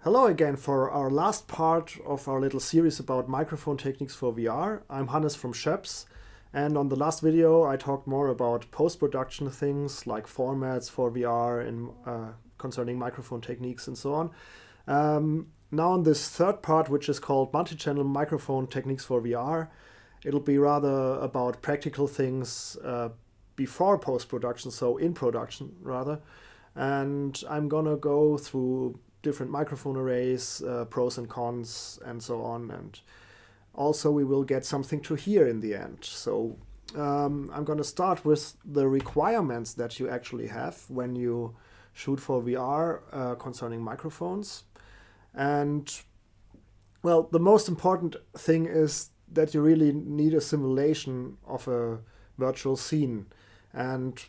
Hello again for our last part of our little series about microphone techniques for VR. I'm Hannes from SCHOEPS, and on the last video I talked more about post-production things like formats for VR and concerning microphone techniques and so on. Now on this third part, which is called Multichannel Microphone Techniques for VR, it'll be rather about practical things before post-production, so in production rather. And I'm gonna go through different microphone arrays, pros and cons, and so on. And also we will get something to hear in the end. So I'm going to start with the requirements that you actually have when you shoot for VR concerning microphones. And well, the most important thing is that you really need a simulation of a virtual scene. And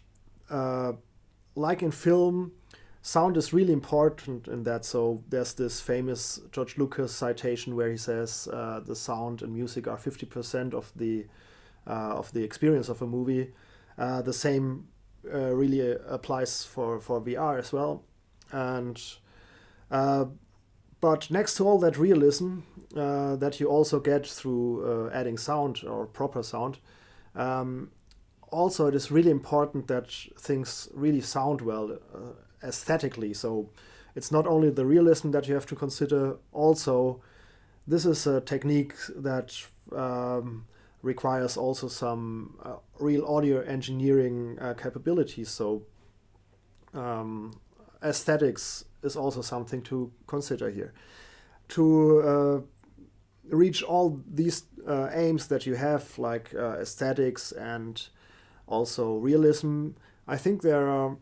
like in film, sound is really important in that. So there's this famous George Lucas citation where he says the sound and music are 50% of the experience of a movie. The same really applies for VR as well. And but next to all that realism that you also get through adding sound or proper sound, also it is really important that things really sound well aesthetically. So it's not only the realism that you have to consider, also this is a technique that requires also some real audio engineering capabilities. So aesthetics is also something to consider here. To reach all these aims that you have, like aesthetics and also realism, I think there are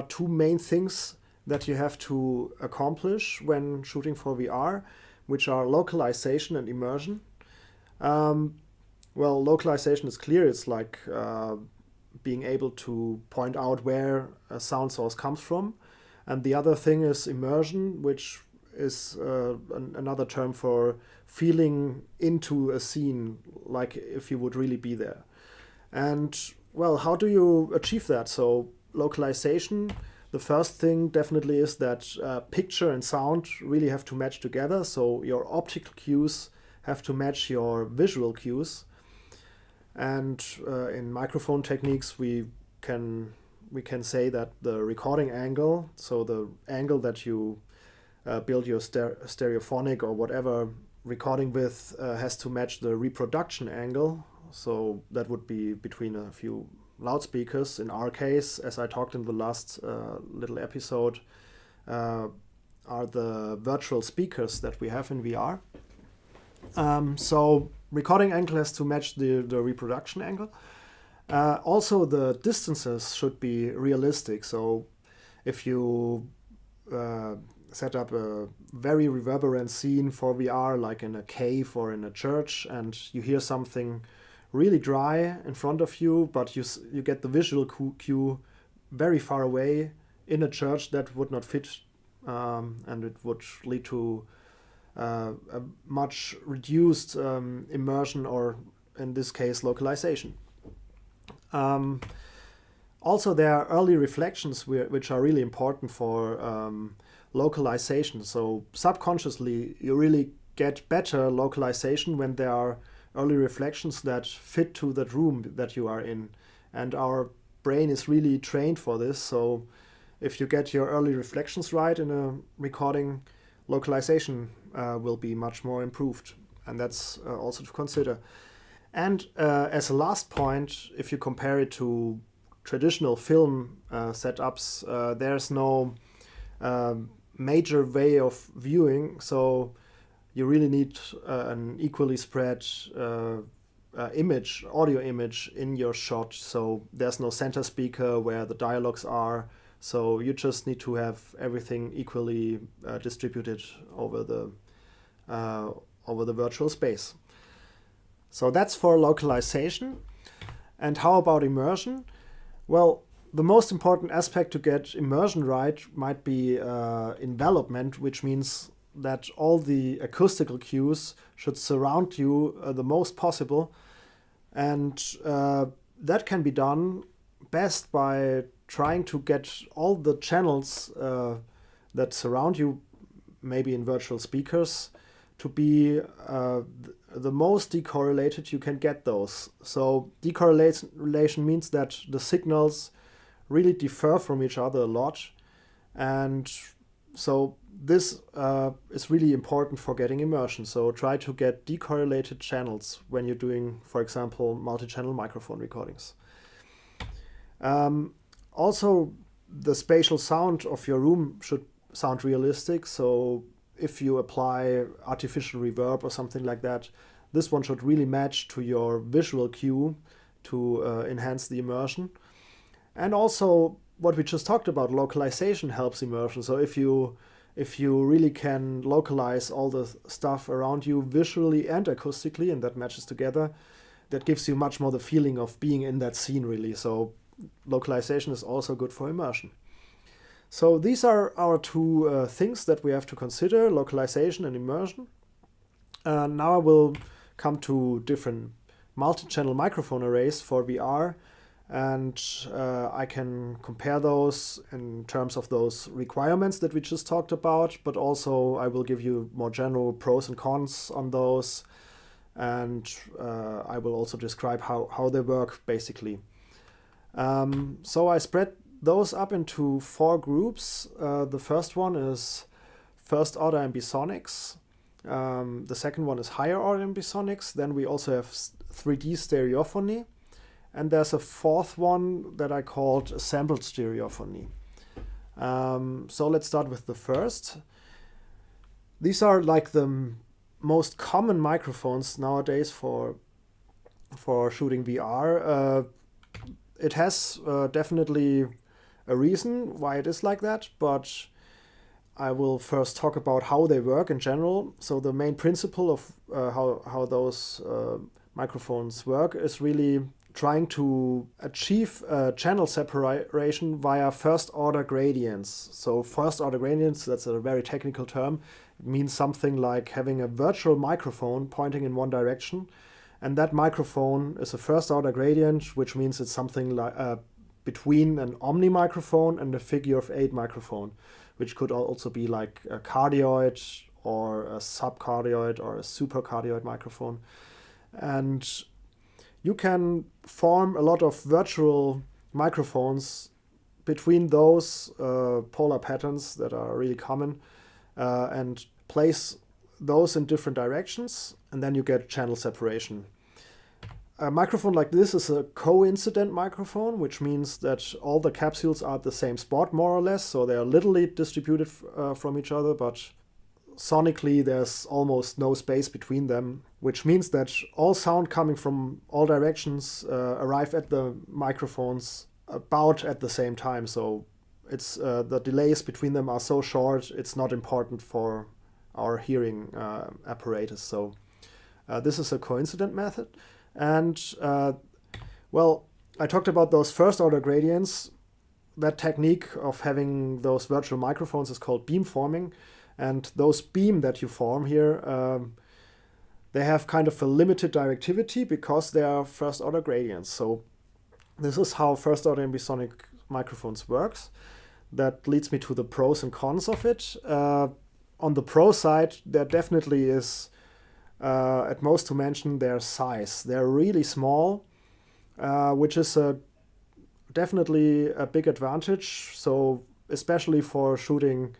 two main things that you have to accomplish when shooting for VR, which are localization and immersion. Well, localization is clear. It's like being able to point out where a sound source comes from. And the other thing is immersion, which is another term for feeling into a scene, like if you would really be there. And well, how do you achieve that? So localization, the first thing definitely is that picture and sound really have to match together. So your optical cues have to match your visual cues. And in microphone techniques, we can say that the recording angle, so the angle that you build your stereophonic or whatever recording with, has to match the reproduction angle. So that would be between a few loudspeakers. In our case, as I talked in the last little episode, are the virtual speakers that we have in VR. So recording angle has to match the reproduction angle. Also, the distances should be realistic. So if you set up a very reverberant scene for VR, like in a cave or in a church, and you hear something really dry in front of you, but you get the visual cue very far away in a church, that would not fit, and it would lead to a much reduced immersion, or in this case localization. Also, there are early reflections which are really important for localization. So subconsciously you really get better localization when there are early reflections that fit to that room that you are in, and our brain is really trained for this. So if you get your early reflections right in a recording, localization will be much more improved, and that's also to consider. And as a last point, if you compare it to traditional film setups, there's no major way of viewing, so you really need an equally spread audio image in your shot. So there's no center speaker where the dialogues are. So you just need to have everything equally distributed over the virtual space. So that's for localization. And how about immersion? Well, the most important aspect to get immersion right might be envelopment, which means that all the acoustical cues should surround you the most possible. And that can be done best by trying to get all the channels that surround you, maybe in virtual speakers, to be the most decorrelated you can get those. So decorrelation means that the signals really differ from each other a lot, and so this is really important for getting immersion. So try to get decorrelated channels when you're doing, for example, multi-channel microphone recordings. Also, the spatial sound of your room should sound realistic. So if you apply artificial reverb or something like that, this one should really match to your visual cue to enhance the immersion. And also, what we just talked about, localization helps immersion. So if you really can localize all the stuff around you visually and acoustically, and that matches together, that gives you much more the feeling of being in that scene, really. So localization is also good for immersion. So these are our two things that we have to consider, localization and immersion. Now I will come to different multi-channel microphone arrays for VR, and I can compare those in terms of those requirements that we just talked about, but also I will give you more general pros and cons on those, and I will also describe how they work, basically. So I spread those up into 4 groups. The first one is first order ambisonics. The second one is higher order ambisonics. Then we also have 3D stereophony. And there's a fourth one that I called sampled stereophony. So let's start with the first. These are like the most common microphones nowadays for shooting VR. It has definitely a reason why it is like that, but I will first talk about how they work in general. So the main principle of how those microphones work is really trying to achieve channel separation via first order gradients. So first order gradients, that's a very technical term. It means something like having a virtual microphone pointing in one direction, and that microphone is a first order gradient, which means it's something like between an omni microphone and a figure of 8 microphone, which could also be like a cardioid or a subcardioid or a supercardioid microphone. And you can form a lot of virtual microphones between those polar patterns that are really common and place those in different directions, and then you get channel separation. A microphone like this is a coincident microphone, which means that all the capsules are at the same spot, more or less, so they are literally distributed from each other, but sonically there's almost no space between them, which means that all sound coming from all directions arrive at the microphones about at the same time. So it's the delays between them are so short, it's not important for our hearing apparatus. So this is a coincident method. And well, I talked about those first order gradients. That technique of having those virtual microphones is called beamforming. And those beam that you form here, they have kind of a limited directivity because they are first order gradients. So this is how first order ambisonic microphones works. That leads me to the pros and cons of it. On the pro side, there definitely is at most to mention their size. They're really small, which is definitely a big advantage. So especially for shooting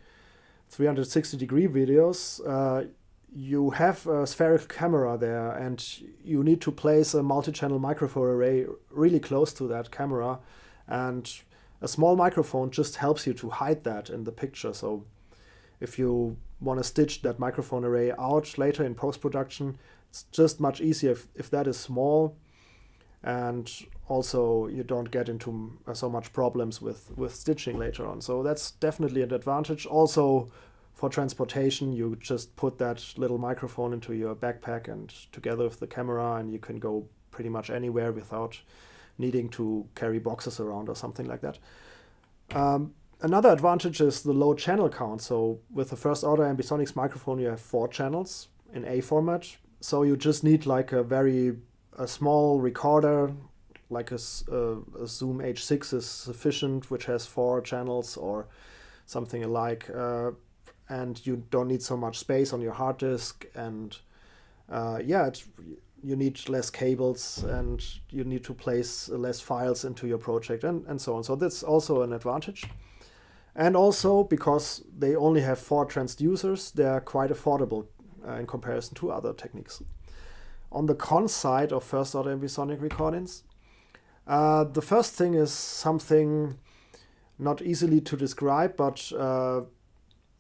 360-degree videos, you have a spherical camera there, and you need to place a multi-channel microphone array really close to that camera, and a small microphone just helps you to hide that in the picture. So if you want to stitch that microphone array out later in post-production, it's just much easier if that is small, and also you don't get into so much problems with stitching later on. So that's definitely an advantage. Also for transportation, you just put that little microphone into your backpack and together with the camera, and you can go pretty much anywhere without needing to carry boxes around or something like that. Another advantage is the low channel count. So with the first order ambisonics microphone, you have 4 channels in A format. So you just need like a small recorder, like a Zoom H6 is sufficient, which has 4 channels, or something alike, and you don't need so much space on your hard disk, and you need less cables, and you need to place less files into your project, and so on. So that's also an advantage. And also, because they only have 4 transducers, they are quite affordable in comparison to other techniques. On the con side of first-order ambisonic recordings, the first thing is something not easily to describe, but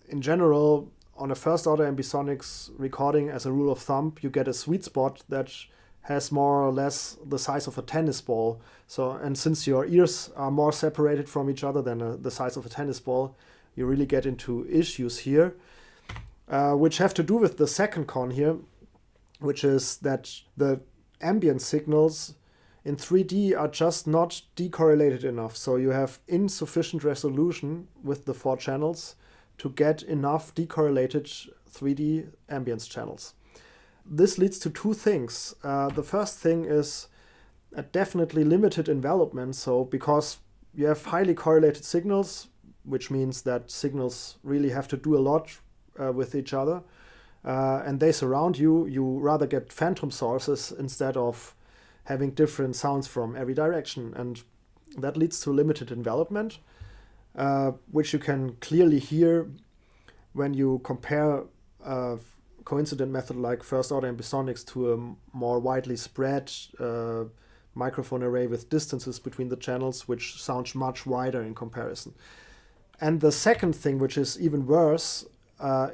in general, on a first-order ambisonics recording, as a rule of thumb, you get a sweet spot that has more or less the size of a tennis ball. So, and since your ears are more separated from each other than the size of a tennis ball, you really get into issues here, which have to do with the second con here, which is that the ambient signals in 3D are just not decorrelated enough. So you have insufficient resolution with the 4 channels to get enough decorrelated 3D ambience channels. This leads to 2 things. The first thing is a definitely limited envelopment. So because you have highly correlated signals, which means that signals really have to do a lot with each other, and they surround you, you rather get phantom sources instead of having different sounds from every direction. And that leads to limited envelopment, which you can clearly hear when you compare a coincident method like first-order ambisonics to a more widely spread microphone array with distances between the channels, which sounds much wider in comparison. And the second thing, which is even worse,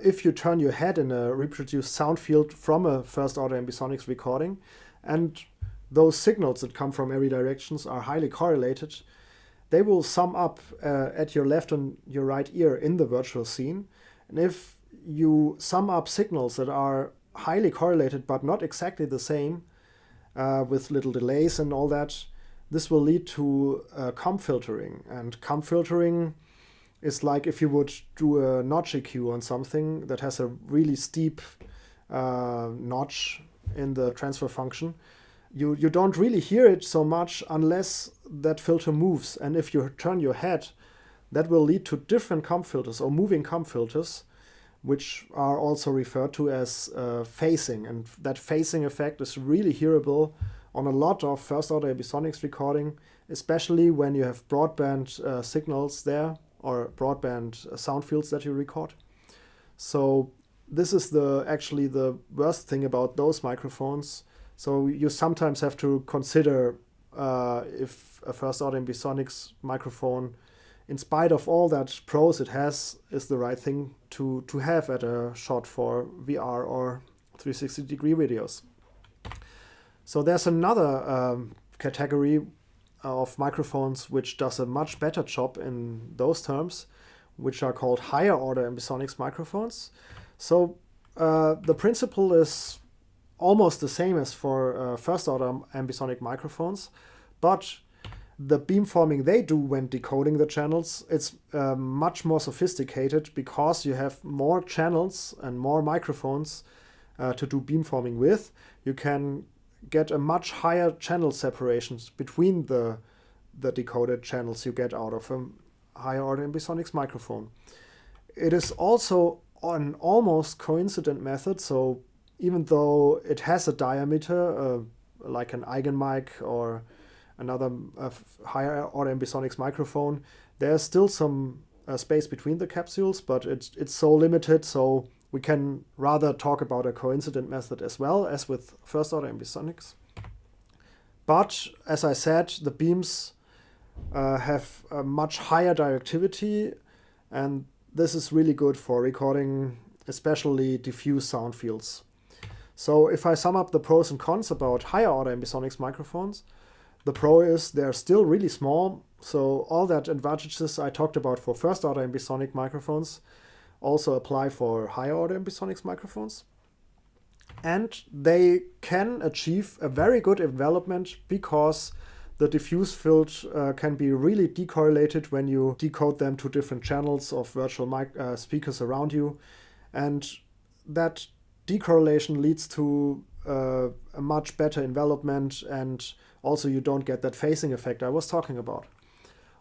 if you turn your head in a reproduced sound field from a first-order ambisonics recording, and those signals that come from every directions are highly correlated, they will sum up at your left and your right ear in the virtual scene. And if you sum up signals that are highly correlated but not exactly the same, with little delays and all that, this will lead to comb filtering. And comb filtering is like if you would do a notch EQ on something that has a really steep notch in the transfer function. You don't really hear it so much unless that filter moves. And if you turn your head, that will lead to different comb filters or moving comb filters, which are also referred to as phasing. And that phasing effect is really hearable on a lot of first-order ambisonics recording, especially when you have broadband signals there or broadband sound fields that you record. So this is actually the worst thing about those microphones. So you sometimes have to consider if a first-order ambisonics microphone, in spite of all that pros it has, is the right thing to have at a shot for VR or 360-degree videos. So there's another category of microphones which does a much better job in those terms, which are called higher-order ambisonics microphones. So the principle is almost the same as for first-order ambisonic microphones, but the beamforming they do when decoding the channels, it's much more sophisticated because you have more channels and more microphones to do beamforming with. You can get a much higher channel separations between the decoded channels you get out of a higher-order ambisonics microphone. It is also an almost coincident method, so even though it has a diameter, like an eigenmic or another higher-order ambisonics microphone, there's still some space between the capsules, but it's so limited, so we can rather talk about a coincident method as well as with first-order ambisonics. But, as I said, the beams have a much higher directivity, and this is really good for recording especially diffuse sound fields. So if I sum up the pros and cons about higher-order ambisonics microphones, the pro is they're still really small, so all that advantages I talked about for first-order ambisonic microphones also apply for higher-order ambisonics microphones. And they can achieve a very good envelopment because the diffuse field can be really decorrelated when you decode them to different channels of virtual speakers around you. And that decorrelation leads to a much better envelopment, and also you don't get that phasing effect I was talking about.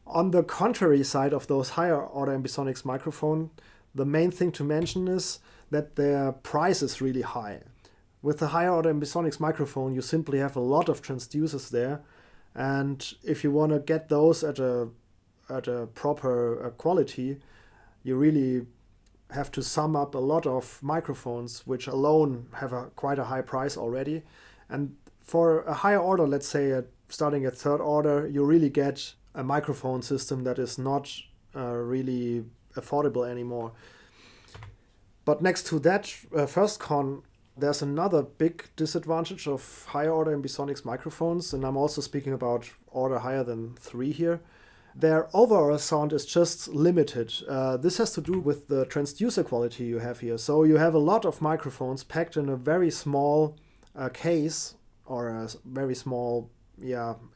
On the contrary side of those higher order ambisonics microphone, the main thing to mention is that their price is really high. With the higher order ambisonics microphone, you simply have a lot of transducers there, and if you want to get those at a proper quality, you really have to sum up a lot of microphones, which alone have quite a high price already. And for a higher order, let's say starting at third order, you really get a microphone system that is not really affordable anymore. But next to that first con, there's another big disadvantage of higher order ambisonics microphones, and I'm also speaking about order higher than 3 here. Their overall sound is just limited. This has to do with the transducer quality you have here. So you have a lot of microphones packed in a very small case or a very small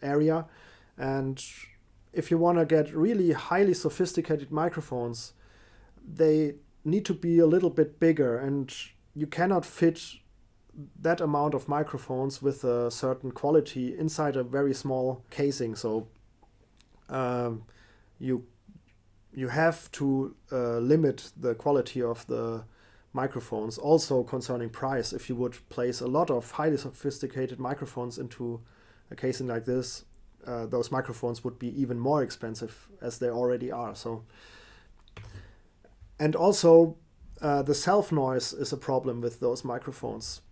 area. And if you want to get really highly sophisticated microphones, they need to be a little bit bigger, and you cannot fit that amount of microphones with a certain quality inside a very small casing. So you have to limit the quality of the microphones. Also concerning price, if you would place a lot of highly sophisticated microphones into a casing like this, those microphones would be even more expensive as they already are. So, and also the self noise is a problem with those microphones.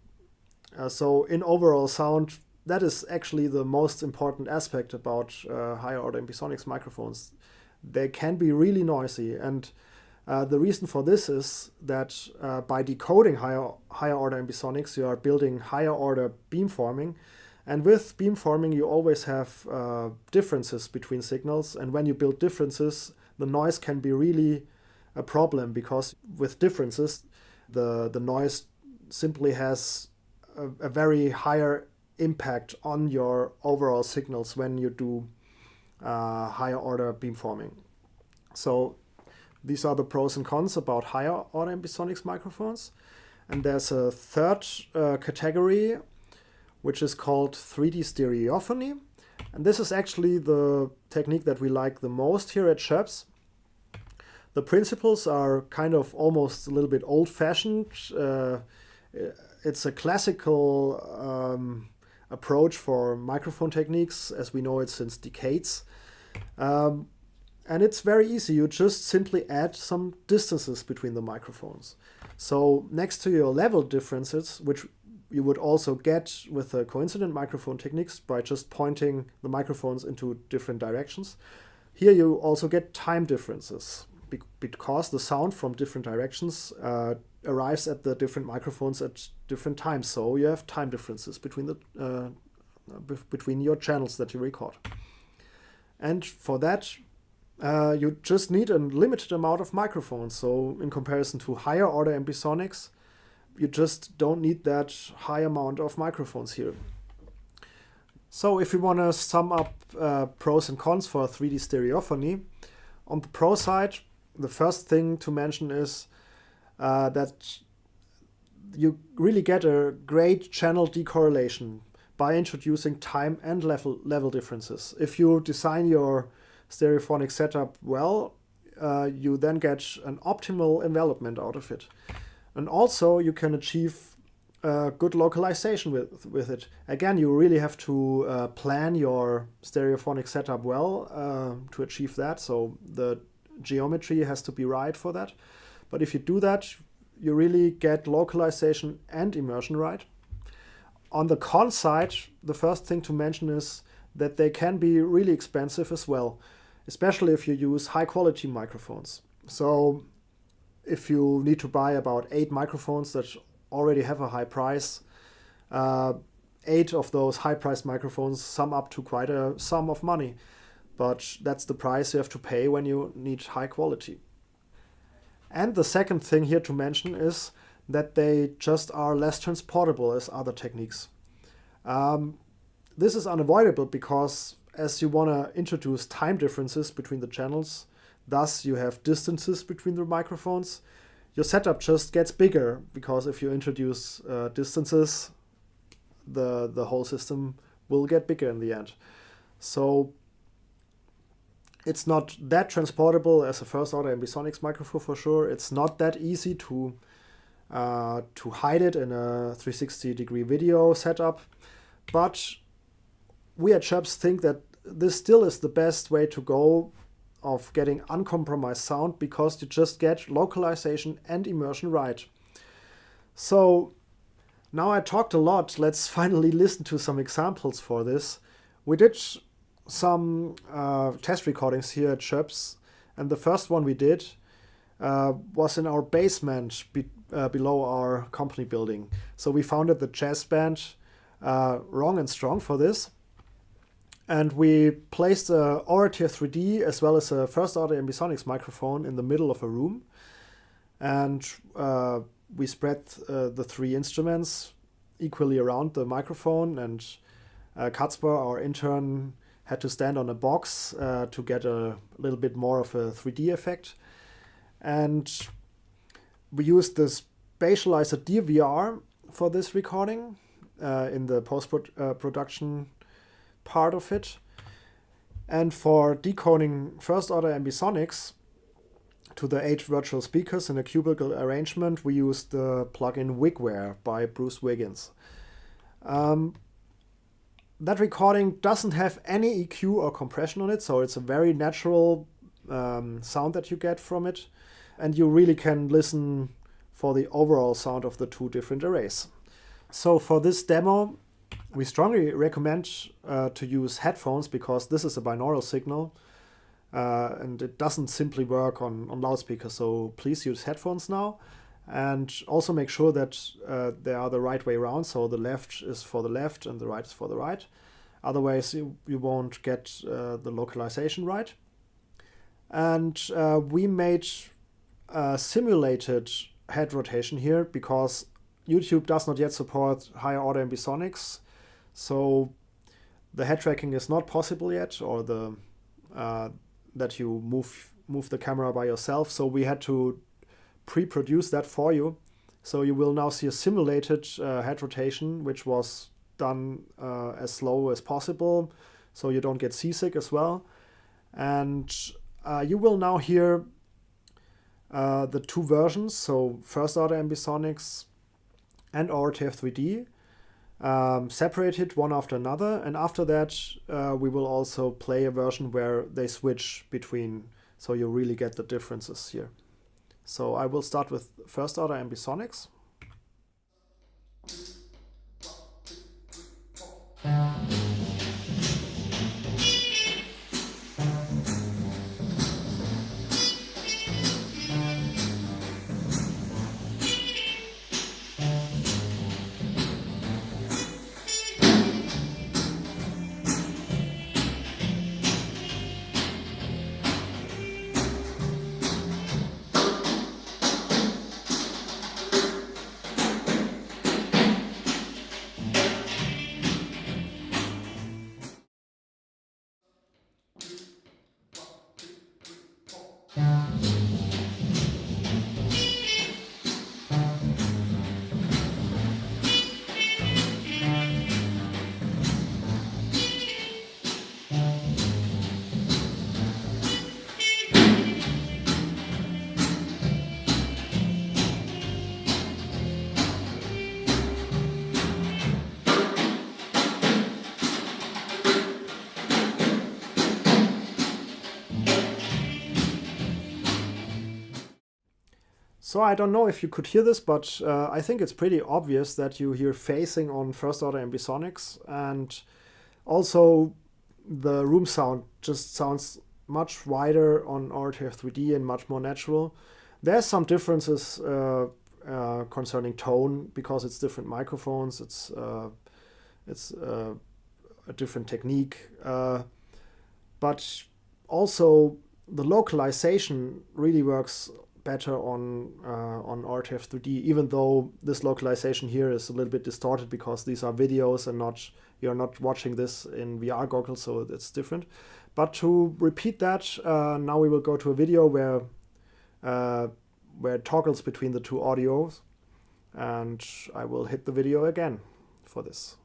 So in overall sound, that is actually the most important aspect about higher order ambisonics microphones. They can be really noisy, and the reason for this is that by decoding higher order ambisonics, you are building higher order beamforming, and with beamforming you always have differences between signals, and when you build differences, the noise can be really a problem, because with differences the noise simply has a very higher impact on your overall signals when you do higher order beamforming. So these are the pros and cons about higher order ambisonics microphones. And there's a third category, which is called 3D stereophony. And this is actually the technique that we like the most here at SCHOEPS. The principles are kind of almost a little bit old-fashioned. It's a classical approach for microphone techniques, as we know it since decades. And it's very easy. You just simply add some distances between the microphones. So next to your level differences, which you would also get with the coincident microphone techniques by just pointing the microphones into different directions, here you also get time differences, because the sound from different directions arrives at the different microphones at different times. So you have time differences between between your channels that you record. And for that, you just need a limited amount of microphones. So in comparison to higher order ambisonics, you just don't need that high amount of microphones here. So if we want to sum up pros and cons for 3D stereophony, on the pro side, the first thing to mention is that you really get a great channel decorrelation by introducing time and level differences. If you design your stereophonic setup well, you then get an optimal envelopment out of it. And also you can achieve good localization with it. Again, you really have to plan your stereophonic setup well to achieve that. So the geometry has to be right for that. But if you do that, you really get localization and immersion right. On the con side, the first thing to mention is that they can be really expensive as well, especially if you use high quality microphones. So if you need to buy about 8 microphones that already have a high price, 8 of those high priced microphones sum up to quite a sum of money. But that's the price you have to pay when you need high quality. And the second thing here to mention is that they just are less transportable as other techniques. This is unavoidable because as you want to introduce time differences between the channels, thus you have distances between the microphones, your setup just gets bigger, because if you introduce distances, the whole system will get bigger in the end. So It's not that transportable as a first order ambisonics microphone for sure. It's not that easy to hide it in a 360-degree video setup, but we at SCHOEPS think that this still is the best way to go of getting uncompromised sound, because you just get localization and immersion right. So now I talked a lot. Let's finally listen to some examples for this. We did some test recordings here at SCHOEPS, and the first one we did was in our basement below our company building. So we founded the jazz band Wrong and Strong for this. And we placed a Orative 3D as well as a first order ambisonics microphone in the middle of a room. And we spread the three instruments equally around the microphone. And Kacper, our intern, had to stand on a box to get a little bit more of a 3D effect. And we used the spatializer DVR for this recording in the post-production part of it. And for decoding first order ambisonics to the 8 virtual speakers in a cubicle arrangement, we used the plugin Wigware by Bruce Wiggins. That recording doesn't have any EQ or compression on it, so it's a very natural sound that you get from it, and you really can listen for the overall sound of the two different arrays. So for this demo, we strongly recommend to use headphones, because this is a binaural signal and it doesn't simply work on loudspeakers. So please use headphones now, and also make sure that they are the right way around. So the left is for the left and the right is for the right. Otherwise you won't get the localization right. And we made simulated head rotation here, because YouTube does not yet support higher order ambisonics. So the head tracking is not possible yet, or the that you move the camera by yourself. So we had to pre-produce that for you. So you will now see a simulated head rotation, which was done as slow as possible, so you don't get seasick as well. And you will now hear the two versions, so first order ambisonics and Orative 3D, separated one after another. And after that we will also play a version where they switch between, so you really get the differences here. So I will start with first order ambisonics. So I don't know if you could hear this, but I think it's pretty obvious that you hear phasing on first order ambisonics, and also the room sound just sounds much wider on Orative 3D and much more natural. There's some differences concerning tone, because it's different microphones, it's a different technique, but also the localization really works better on Orative 3D, even though this localization here is a little bit distorted, because these are videos and you're not watching this in VR goggles, so it's different. But to repeat that, now we will go to a video where it toggles between the two audios, and I will hit the video again for this.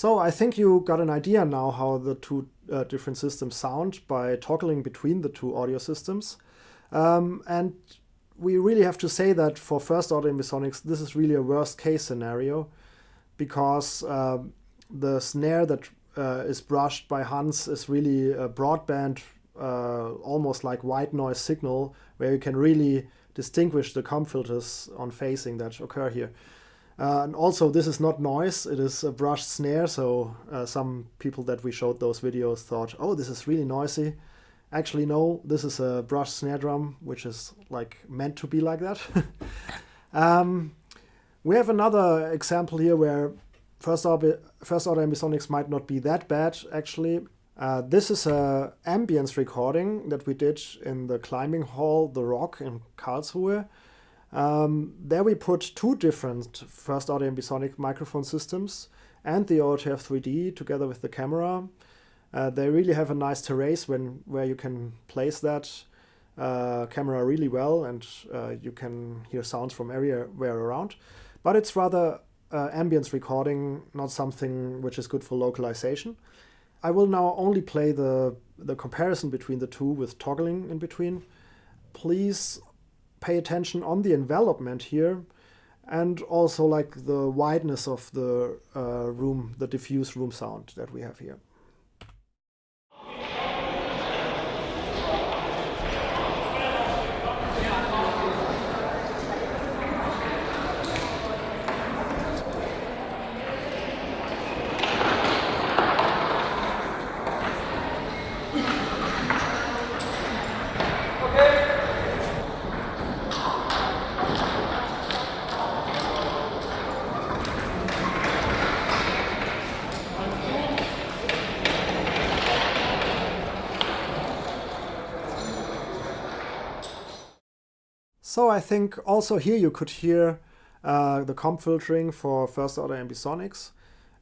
So I think you got an idea now how the two different systems sound by toggling between the two audio systems. And we really have to say that for first order ambisonics, this is really a worst case scenario, because the snare that is brushed by Hans is really a broadband, almost like white noise signal, where you can really distinguish the comb filters on phasing that occur here. And also, this is not noise, it is a brushed snare, so some people that we showed those videos thought, oh, this is really noisy. Actually, no, this is a brushed snare drum, which is like meant to be like that. We have another example here where first order ambisonics might not be that bad, actually. This is a ambience recording that we did in the climbing hall, The Rock in Karlsruhe. There we put two different first order ambisonic microphone systems and the ORTF 3D together with the camera. They really have a nice terrace where you can place that camera really well, and you can hear sounds from everywhere around. But it's rather ambience recording, not something which is good for localization. I will now only play the comparison between the two with toggling in between. Please pay attention on the envelopment here, and also like the wideness of the room, the diffuse room sound that we have here. So I think also here you could hear the comb filtering for first order ambisonics.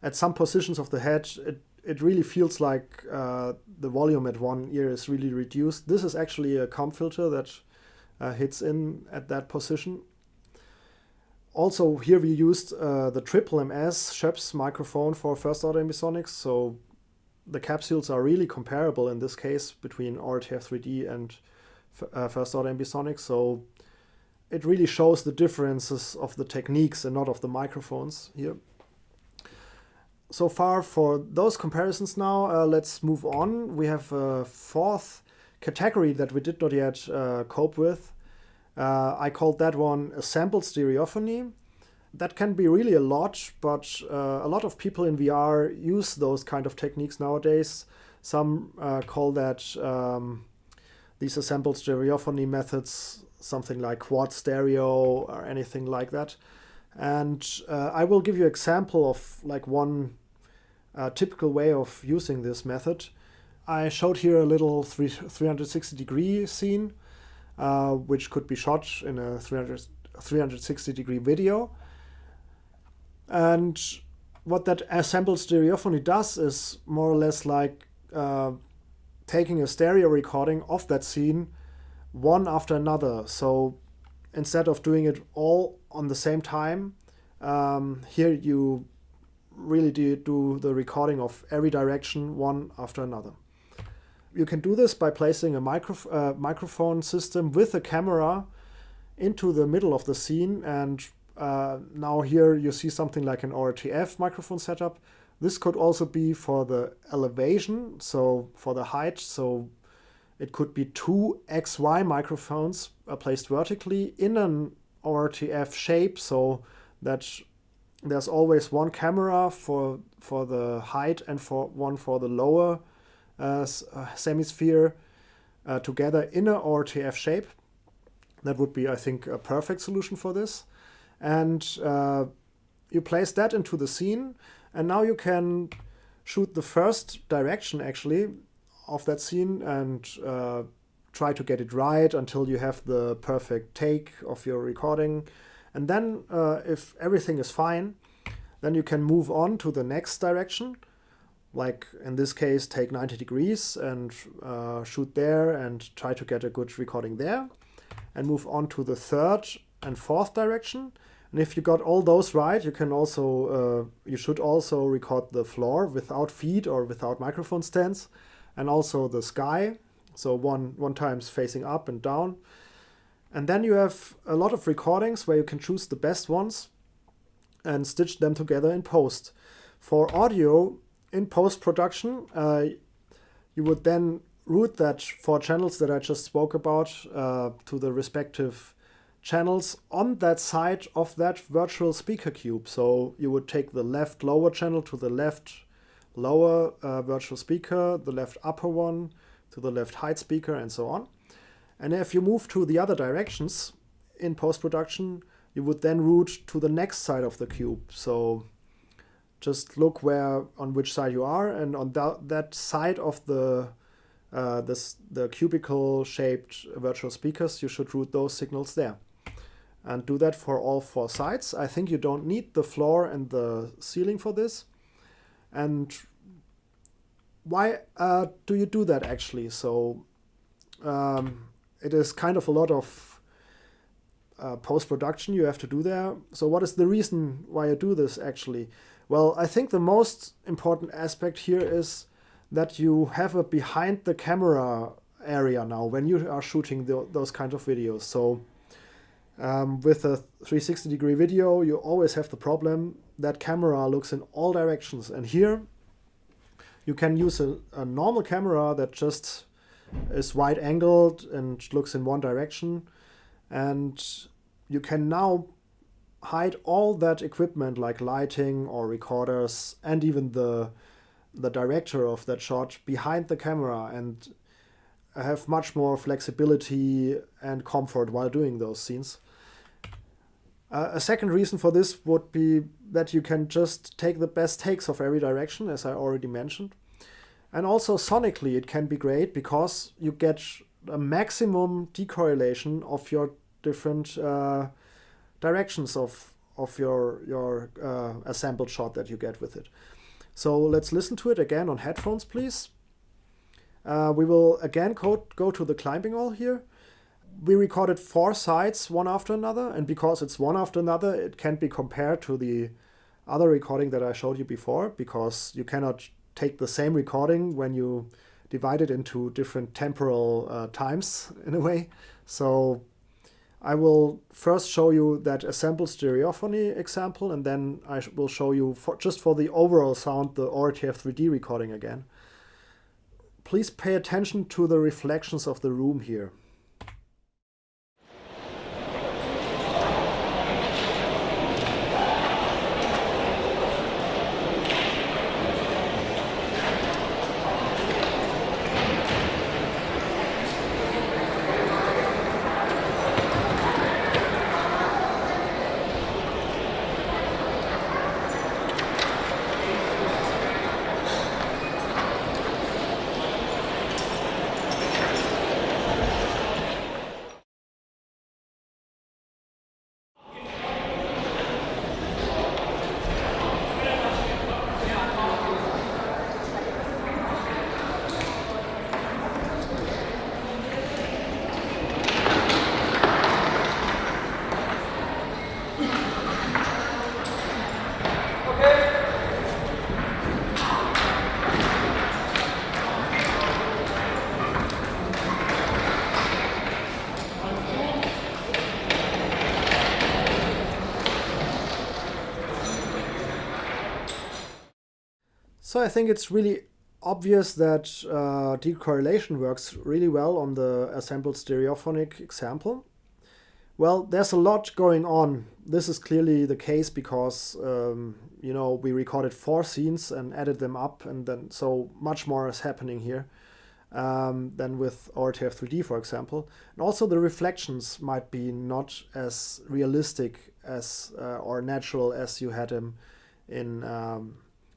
At some positions of the head, it really feels like the volume at one ear is really reduced. This is actually a comb filter that hits in at that position. Also here we used the triple MS SCHOEPS microphone for first order ambisonics, so the capsules are really comparable in this case between ORTF 3D and first order ambisonics. So it really shows the differences of the techniques and not of the microphones here. So far for those comparisons now, let's move on. We have a fourth category that we did not yet cope with. I called that one assembled stereophony. That can be really a lot, but a lot of people in VR use those kind of techniques nowadays. Some call that these assembled stereophony methods something like quad stereo or anything like that. And I will give you an example of like one typical way of using this method. I showed here a little 360-degree scene, which could be shot in a 360-degree video. And what that assembled stereophony does is more or less like taking a stereo recording of that scene one after another. So instead of doing it all on the same time, here you really do the recording of every direction one after another. You can do this by placing a microphone system with a camera into the middle of the scene, and now here you see something like an ORTF microphone setup. This could also be for the elevation, so for the height. So it could be two XY microphones placed vertically in an ORTF shape, so that there's always one camera for the height and one for the lower semisphere together in an ORTF shape. That would be, I think, a perfect solution for this. And you place that into the scene, and now you can shoot the first direction actually of that scene and try to get it right until you have the perfect take of your recording. And then if everything is fine, then you can move on to the next direction. Like in this case, take 90 degrees and shoot there and try to get a good recording there. And move on to the third and fourth direction. And if you got all those right, you can also you should also record the floor without feet or without microphone stands, and also the sky. So one time's facing up and down. And then you have a lot of recordings where you can choose the best ones and stitch them together in post. For audio, in post-production, you would then route that 4 channels that I just spoke about to the respective channels on that side of that virtual speaker cube. So you would take the left lower channel to the left lower virtual speaker, the left upper one to the left height speaker, and so on. And if you move to the other directions in post-production, you would then route to the next side of the cube. So just look on which side you are, and on that side of the cubicle-shaped virtual speakers, you should route those signals there. And do that for all 4 sides. I think you don't need the floor and the ceiling for this. And why do you do that actually? So it is kind of a lot of post-production you have to do there. So what is the reason why you do this actually? Well, I think the most important aspect here is that you have a behind the camera area now when you are shooting those kinds of videos. So with a 360-degree video, you always have the problem that camera looks in all directions. And here you can use a normal camera that just is wide angled and looks in one direction. And you can now hide all that equipment like lighting or recorders and even the director of that shot behind the camera and have much more flexibility and comfort while doing those scenes. A second reason for this would be that you can just take the best takes of every direction, as I already mentioned. And also sonically it can be great because you get a maximum decorrelation of your different directions of your assembled shot that you get with it. So let's listen to it again on headphones, please. We will again go to the climbing wall here. We recorded 4 sides, one after another, and because it's one after another, it can't be compared to the other recording that I showed you before, because you cannot take the same recording when you divide it into different temporal times, in a way. So I will first show you that assembled stereophony example, and then I will show you, just for the overall sound, the ORTF 3D recording again. Please pay attention to the reflections of the room here. So I think it's really obvious that decorrelation works really well on the assembled stereophonic example. Well, there's a lot going on. This is clearly the case because we recorded 4 scenes and added them up, and then so much more is happening here than with ORTF 3D, for example. And also the reflections might be not as realistic as or natural as you had them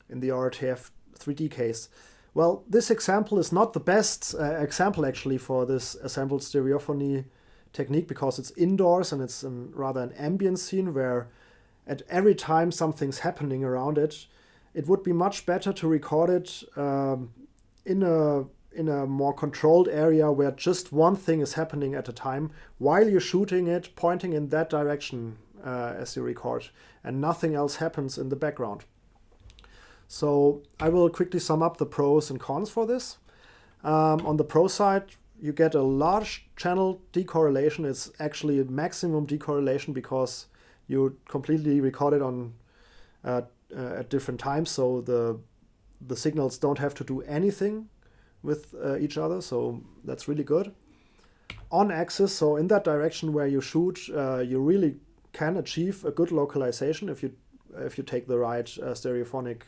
in the ORTF 3D case. Well, this example is not the best example actually for this assembled stereophony technique because it's indoors and it's rather an ambient scene where at every time something's happening around it, it would be much better to record it in a more controlled area where just one thing is happening at a time while you're shooting it, pointing in that direction as you record, and nothing else happens in the background. So I will quickly sum up the pros and cons for this. On the pro side, you get a large channel decorrelation. It's actually a maximum decorrelation because you completely record it on at different times, so the signals don't have to do anything with each other, so that's really good. On axis, so in that direction where you shoot, you really can achieve a good localization if you take the right stereophonic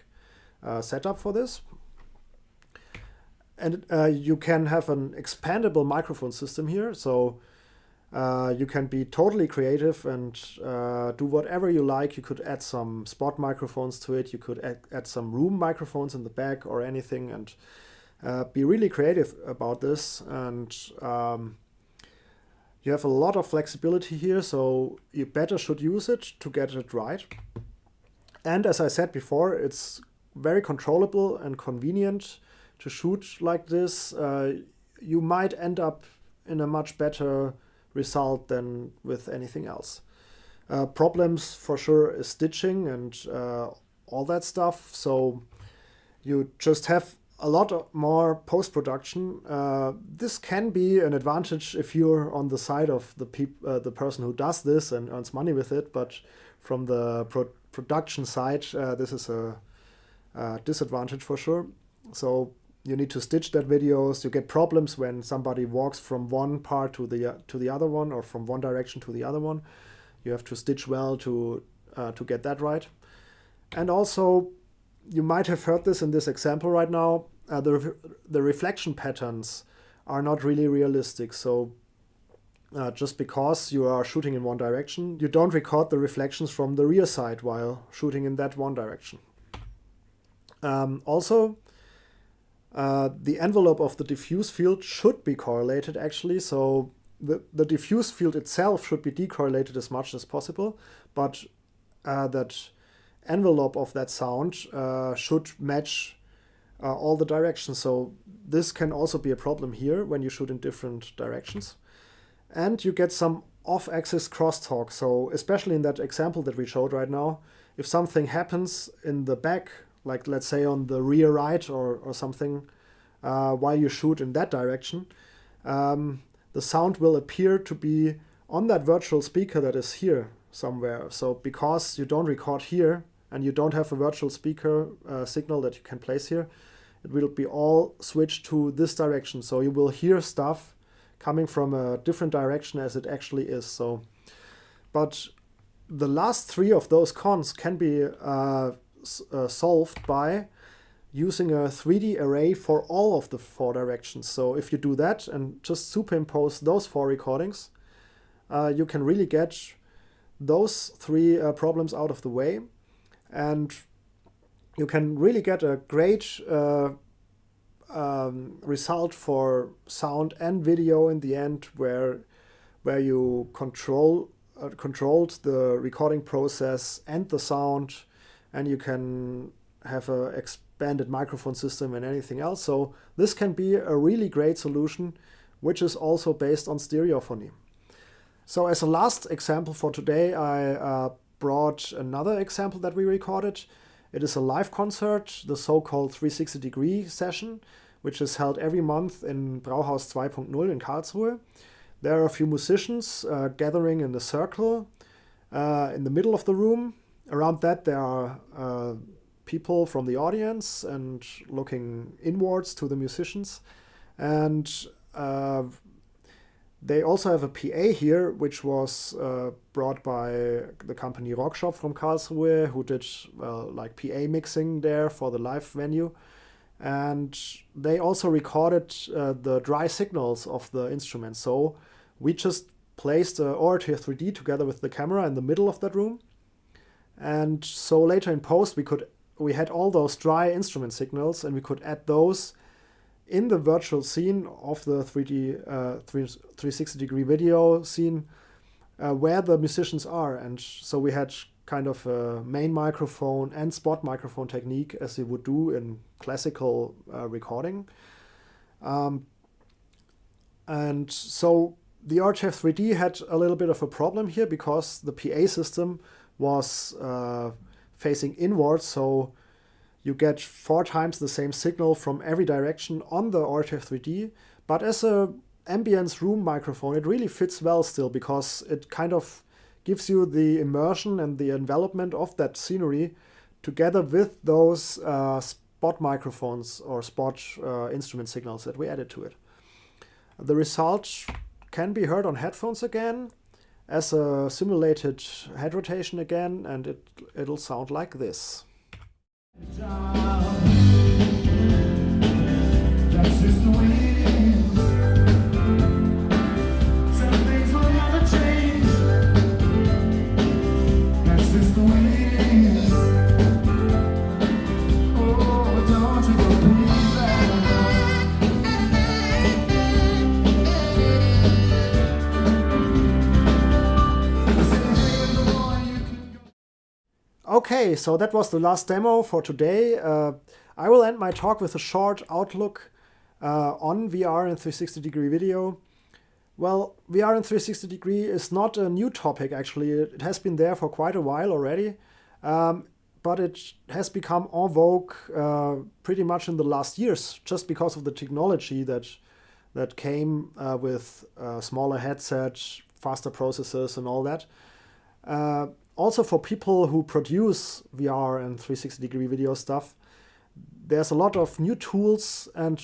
setup for this. And you can have an expandable microphone system here, so you can be totally creative and do whatever you like. You could add some spot microphones to it, you could add some room microphones in the back or anything, and be really creative about this. And you have a lot of flexibility here, so you better should use it to get it right. And as I said before, it's very controllable and convenient to shoot like this. You might end up in a much better result than with anything else. Problems for sure is stitching and all that stuff. So you just have a lot more post-production. This can be an advantage if you're on the side of the person who does this and earns money with it, but from the production side, this is a disadvantage for sure. So you need to stitch that videos. You get problems when somebody walks from one part to the other one, or from one direction to the other one. You have to stitch well to get that right. And also, you might have heard this in this example right now, the reflection patterns are not really realistic. So just because you are shooting in one direction, you don't record the reflections from the rear side while shooting in that one direction. Also, the envelope of the diffuse field should be correlated actually, so the diffuse field itself should be decorrelated as much as possible, but that envelope of that sound should match all the directions. So this can also be a problem here when you shoot in different directions. And you get some off-axis crosstalk. So especially in that example that we showed right now, if something happens in the back, like let's say on the rear right or something, while you shoot in that direction, the sound will appear to be on that virtual speaker that is here somewhere. So because you don't record here and you don't have a virtual speaker signal that you can place here, it will be all switched to this direction. So you will hear stuff coming from a different direction as it actually is. So, but the last three of those cons can be solved by using a 3D array for all of the four directions. So if you do that and just superimpose those four recordings, you can really get those three problems out of the way, and you can really get a great result for sound and video in the end, where you controlled the recording process and the sound, and you can have an expanded microphone system and anything else. So this can be a really great solution, which is also based on stereophony. So as a last example for today, I brought another example that we recorded. It is a live concert, the so-called 360-degree session, which is held every month in Brauhaus 2.0 in Karlsruhe. There are a few musicians gathering in a circle in the middle of the room. Around that there are people from the audience and looking inwards to the musicians. And they also have a PA here, which was brought by the company Rockshop from Karlsruhe, who did like PA mixing there for the live venue. And they also recorded the dry signals of the instruments. So we just placed Orator 3D together with the camera in the middle of that room. And so later in post, we had all those dry instrument signals, and we could add those in the virtual scene of the 360-degree video scene where the musicians are. And so we had kind of a main microphone and spot microphone technique as you would do in classical recording. And so The RTF3D had a little bit of a problem here because the PA system was facing inwards, so you get 4 times the same signal from every direction on the RTF3D. But as a ambience room microphone, it really fits well still, because it kind of gives you the immersion and the envelopment of that scenery together with those spot microphones or spot instrument signals that we added to it. The result can be heard on headphones again as a simulated head rotation again, and it'll sound like this. That's just the way it is. Some things will never change. That's just the way it is. Oh, don't you believe that? Okay, so that was the last demo for today. I will end my talk with a short outlook on VR in 360-degree video. Well, VR in 360-degree is not a new topic, actually. It has been there for quite a while already, but it has become en vogue pretty much in the last years, just because of the technology that came with smaller headsets, faster processors, and all that. Also, for people who produce VR and 360-degree video stuff, there's a lot of new tools and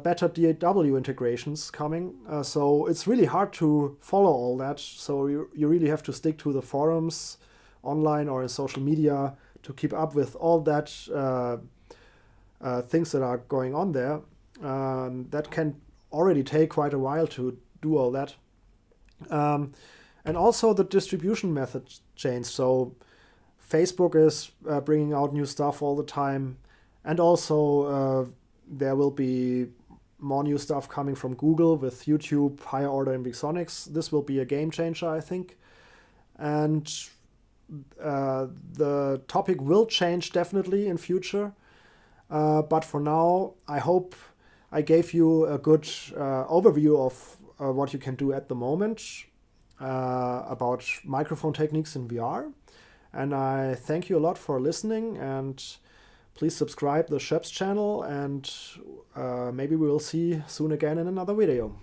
better DAW integrations coming. So it's really hard to follow all that. So you really have to stick to the forums online or in social media to keep up with all that things that are going on there. That can already take quite a while to do all that. And also the distribution method changed. So Facebook is bringing out new stuff all the time. And also there will be more new stuff coming from Google with YouTube, higher order in VSonics. This will be a game changer, I think. And the topic will change definitely in future. But for now, I hope I gave you a good overview of what you can do at the moment about microphone techniques in VR. And I thank you a lot for listening, and please subscribe the SCHOEPS channel, and maybe we will see soon again in another video.